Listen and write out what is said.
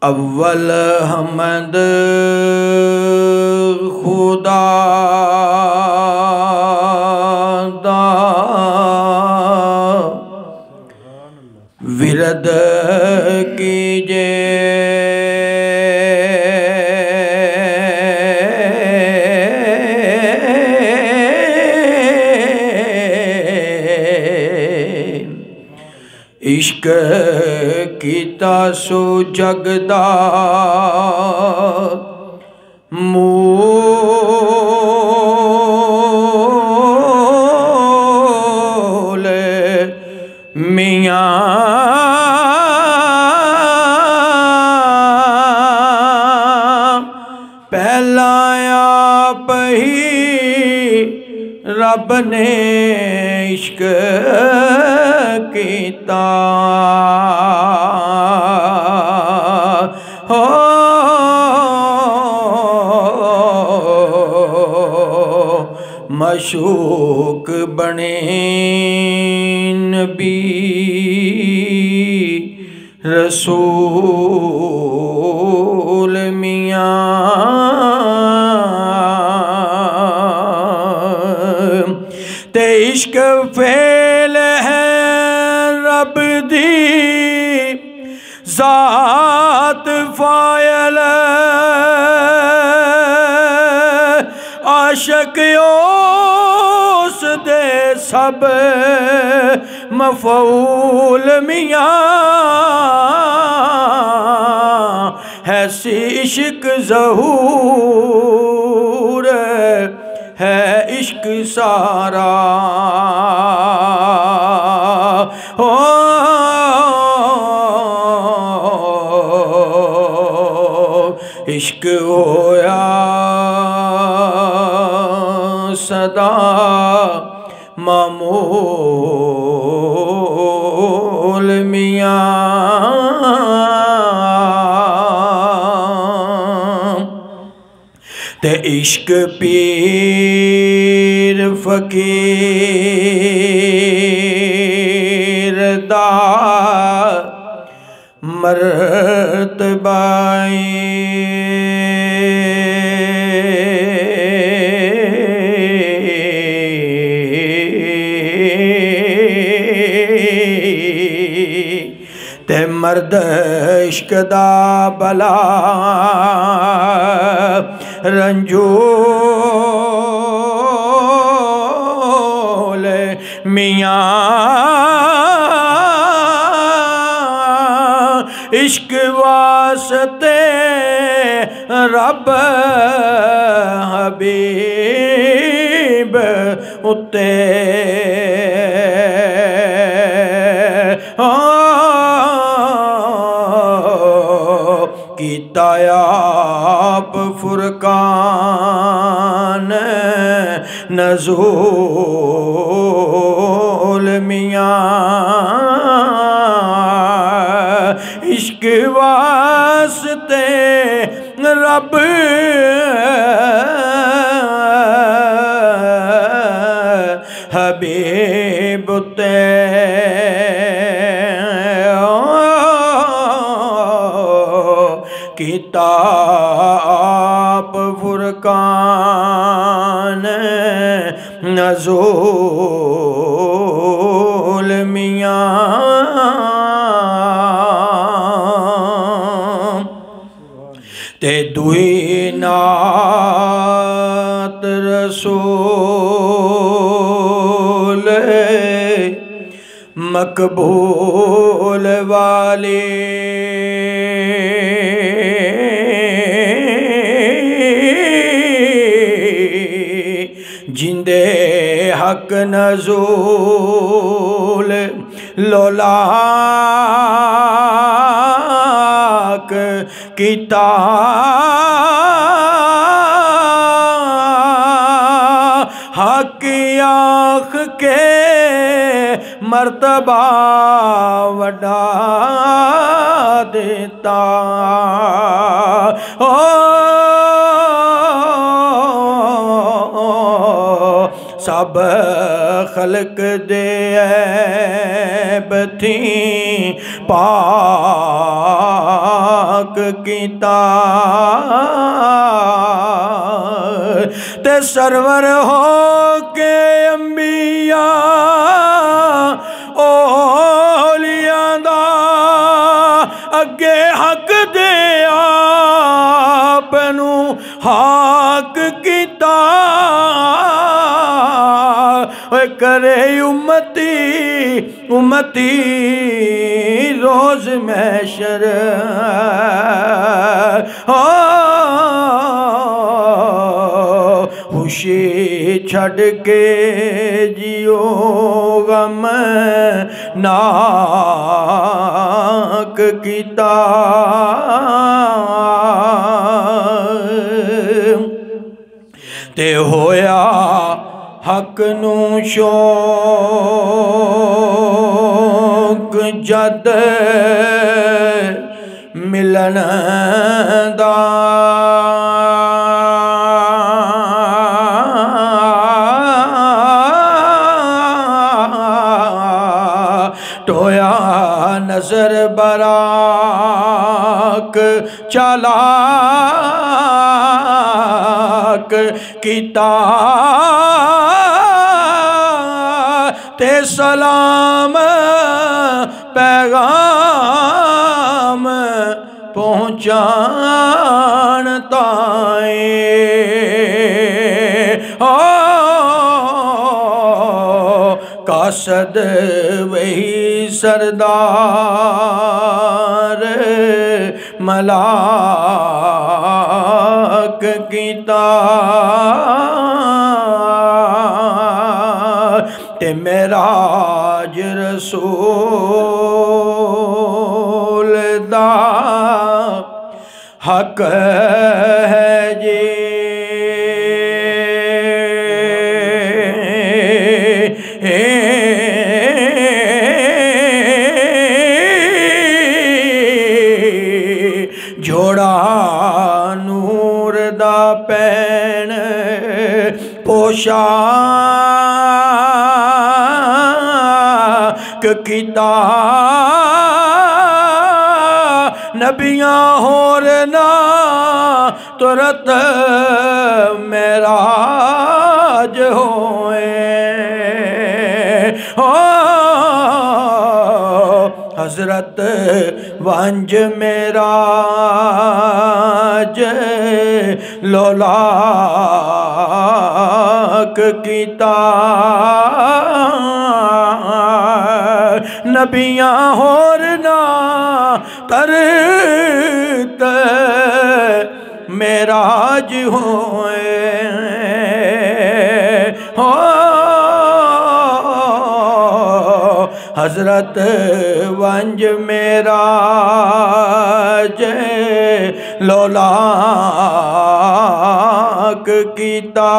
اول حمد خدا دا ورد کیجے عشق کیتا سو جگدا مول میاں پہلا آپ ہی رب نے عشق کیتا مشوق بنے نبی رسول میاں تے عشق فعل ہے رب دی ذات فاعل عاشق اس دے سب مفعول میاں ہے سی عشق ظہور ہے عشق سارا عشق ہویا صدا معمول میاں تے عشق پیر فقیر دا مرتبائی تے مرد عشق دا بلا رنجول میاں عشق واسطے رب حبیب اتے کیتا آپ فرقان نزول میاں عشق واسطے رب حبیب تے کیتا آپ فرقان نزول میاں تے دوئی نعت رسول مقبول والی جندے حق نزول لولاک کیتا حق آنکھ کے مرتبہ وڈا دیتا سب خلق دے عیب تھی پاک کیتا تے سرور ہو کے انبیاء اولیاء دا اگے حق دے آپ نو حق کیتا کرے امتی روز محشر خوشی چھڑ کے جیو غم ناک کیتا تے ہویا حق نو شوق جد ملن دا ٹویا نظر براک چالاک کیتا تے سلام پیغام پہنچان تائیں قاصد وہی سردار ملاک کیتا تے معراج رسول دا حق ہے جی جوڑا نور دا پین پوشاک کیتا نبیاں ہورنا ترت معراج ہوئے حضرت ونج معراج لولاک کیتا نبیاں ہورنا کرت معراج ہوئے حضرت ونج معراج لولاک کیتا